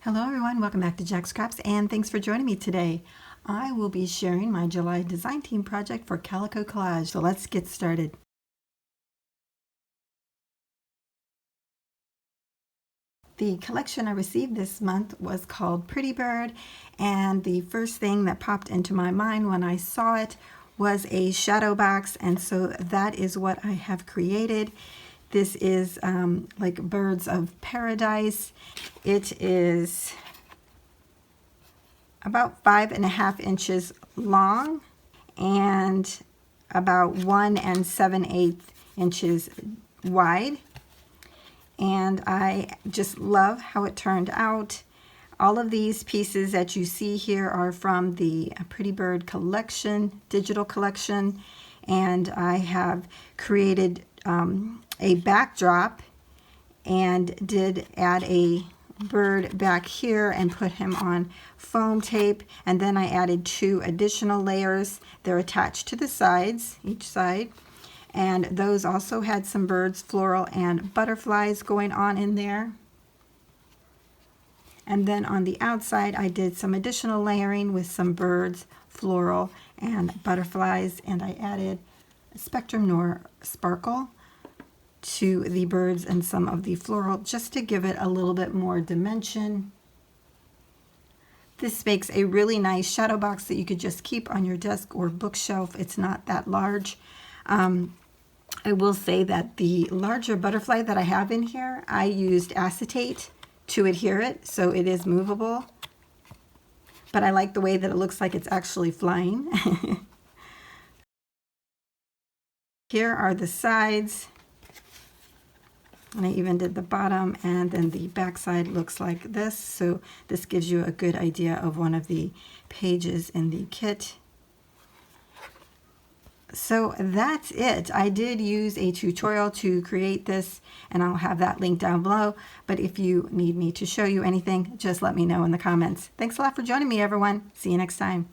Hello everyone, welcome back to Jacqs and thanks for joining me today. I will be sharing my July design team project for Calico Collage, so let's get started. The collection I received this month was called Pretty Bird, and the first thing that popped into my mind when I saw it was a shadow box, and so that is what I have created. This is like Birds of Paradise. It is about 5.5 inches long and about 1 7/8 inches wide. And I just love how it turned out. All of these pieces that you see here are from the Pretty Bird collection, digital collection, and I have created a backdrop and did add a bird back here and put him on foam tape, and then I added 2 additional layers. They're attached to the sides, each side, and those also had some birds, floral and butterflies going on in there. And then on the outside I did some additional layering with some birds, floral and butterflies, and I added Spectrum Noir sparkle to the birds and some of the floral just to give it a little bit more dimension. This makes a really nice shadow box that you could just keep on your desk or bookshelf. It's not that large. I will say that the larger butterfly that I have in here, I used acetate to adhere it, so it is movable. But I like the way that it looks like it's actually flying. Here are the sides. And I even did the bottom, and then the back side looks like this. So this gives you a good idea of one of the pages in the kit. So that's it. I did use a tutorial to create this, and I'll have that link down below. But if you need me to show you anything, just let me know in the comments. Thanks a lot for joining me, everyone. See you next time.